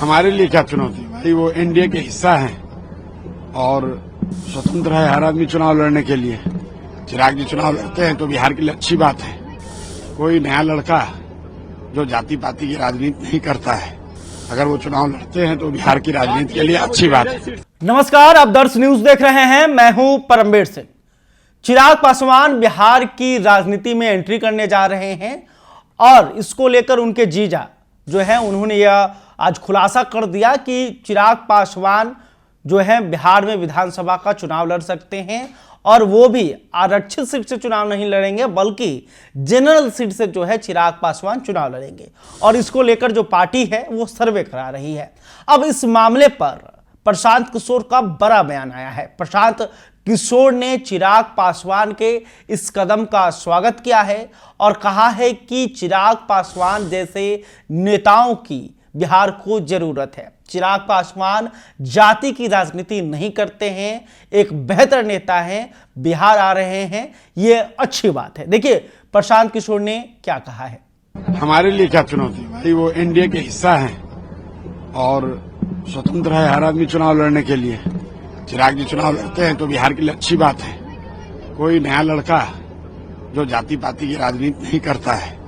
हमारे लिए क्या चुनौती भाई, वो एनडीए के हिस्सा हैं और स्वतंत्र है हर आदमी चुनाव लड़ने के लिए। चिराग जी चुनाव लड़ते हैं तो बिहार के लिए अच्छी बात है। कोई नया लड़का जो जाति पाति की राजनीति नहीं करता है, अगर वो चुनाव लड़ते हैं तो बिहार की राजनीति के लिए अच्छी बात है। नमस्कार, आप दर्श न्यूज देख रहे हैं। मैं हूं परमवीर सिंह। चिराग पासवान बिहार की राजनीति में एंट्री करने जा रहे हैं और इसको लेकर उनके जीजा जो है उन्होंने यह आज खुलासा कर दिया कि चिराग पासवान जो है बिहार में विधानसभा का चुनाव लड़ सकते हैं और वो भी आरक्षित सीट से चुनाव नहीं लड़ेंगे बल्कि जनरल सीट से जो है चिराग पासवान चुनाव लड़ेंगे। और इसको लेकर जो पार्टी है वो सर्वे करा रही है। अब इस मामले पर प्रशांत किशोर का बड़ा बयान आया है। प्रशांत किशोर ने चिराग पासवान के इस कदम का स्वागत किया है और कहा है कि चिराग पासवान जैसे नेताओं की बिहार को जरूरत है। चिराग पासवान जाति की राजनीति नहीं करते हैं, एक बेहतर नेता हैं, बिहार आ रहे हैं, ये अच्छी बात है। देखिए प्रशांत किशोर ने क्या कहा है। हमारे लिए क्या चुनौती भाई, वो एनडीए के हिस्सा हैं और स्वतंत्र है हर आदमी चुनाव लड़ने के लिए। चिराग जी चुनाव लड़ते हैं तो बिहार के लिए अच्छी बात है। कोई नया लड़का जो जाति पाति की राजनीति नहीं करता है,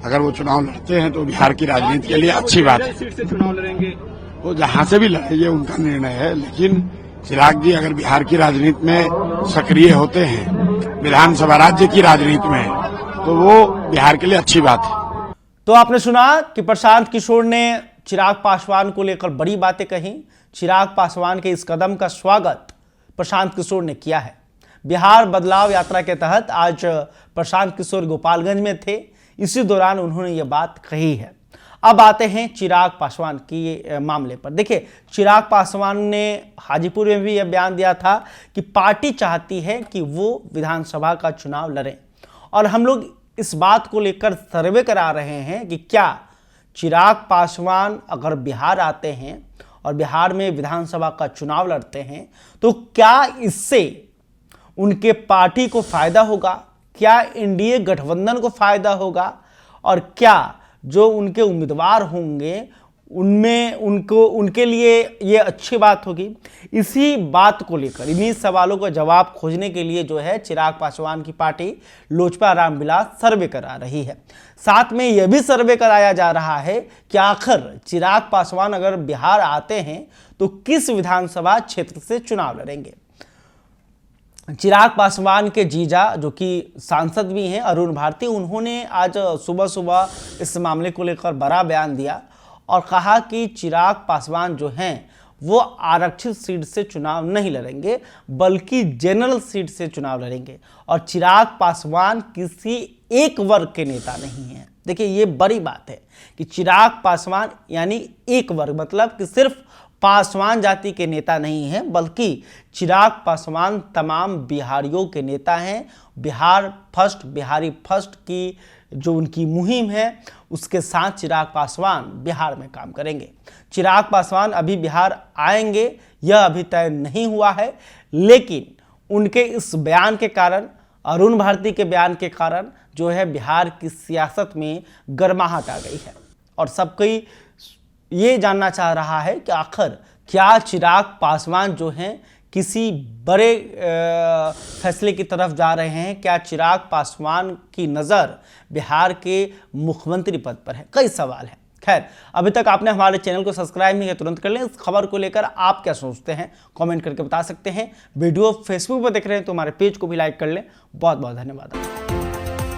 अगर वो चुनाव लड़ते हैं तो बिहार की राजनीति के लिए अच्छी बात है। सीट से चुनाव लड़ेंगे, वो जहां से भी लड़ेंगे उनका निर्णय है, लेकिन चिराग जी अगर बिहार की राजनीति में सक्रिय होते हैं, विधानसभा राज्य की राजनीति में, तो वो बिहार के लिए अच्छी बात है। तो आपने सुना कि प्रशांत किशोर ने चिराग पासवान को लेकर बड़ी बातें कही। चिराग पासवान के इस कदम का स्वागत प्रशांत किशोर ने किया है। बिहार बदलाव यात्रा के तहत आज प्रशांत किशोर गोपालगंज में थे, इसी दौरान उन्होंने ये बात कही है। अब आते हैं चिराग पासवान की मामले पर। देखिए चिराग पासवान ने हाजीपुर में भी यह बयान दिया था कि पार्टी चाहती है कि वो विधानसभा का चुनाव लड़ें और हम लोग इस बात को लेकर सर्वे करा रहे हैं कि क्या चिराग पासवान अगर बिहार आते हैं और बिहार में विधानसभा का चुनाव लड़ते हैं तो क्या इससे उनके पार्टी को फायदा होगा, क्या एनडीए गठबंधन को फायदा होगा और क्या जो उनके उम्मीदवार होंगे उनमें उनके लिए ये अच्छी बात होगी। इसी बात को लेकर इन्हीं सवालों का जवाब खोजने के लिए जो है चिराग पासवान की पार्टी लोजपा रामविलास सर्वे करा रही है। साथ में यह भी सर्वे कराया जा रहा है कि आखिर चिराग पासवान अगर बिहार आते हैं तो किस विधानसभा क्षेत्र से चुनाव लड़ेंगे। चिराग पासवान के जीजा जो कि सांसद भी हैं अरुण भारती, उन्होंने आज सुबह सुबह इस मामले को लेकर बड़ा बयान दिया और कहा कि चिराग पासवान जो हैं वो आरक्षित सीट से चुनाव नहीं लड़ेंगे बल्कि जनरल सीट से चुनाव लड़ेंगे और चिराग पासवान किसी एक वर्ग के नेता नहीं हैं। देखिए ये बड़ी बात है कि चिराग पासवान यानी एक वर्ग, मतलब कि सिर्फ पासवान जाति के नेता नहीं हैं बल्कि चिराग पासवान तमाम बिहारियों के नेता हैं। बिहार फर्स्ट, बिहारी फर्स्ट की जो उनकी मुहिम है उसके साथ चिराग पासवान बिहार में काम करेंगे। चिराग पासवान अभी बिहार आएंगे यह अभी तय नहीं हुआ है, लेकिन उनके इस बयान के कारण, अरुण भारती के बयान के कारण जो है बिहार की सियासत में गर्माहट आ गई है और सब कोई ये जानना चाह रहा है कि आखिर क्या चिराग पासवान जो हैं किसी बड़े फैसले की तरफ जा रहे हैं, क्या चिराग पासवान की नज़र बिहार के मुख्यमंत्री पद पर है। कई सवाल हैं। खैर अभी तक आपने हमारे चैनल को सब्सक्राइब नहीं किया तुरंत कर लें। इस खबर को लेकर आप क्या सोचते हैं कमेंट करके बता सकते हैं। वीडियो फेसबुक पर देख रहे हैं तो हमारे पेज को भी लाइक कर लें। बहुत बहुत धन्यवाद।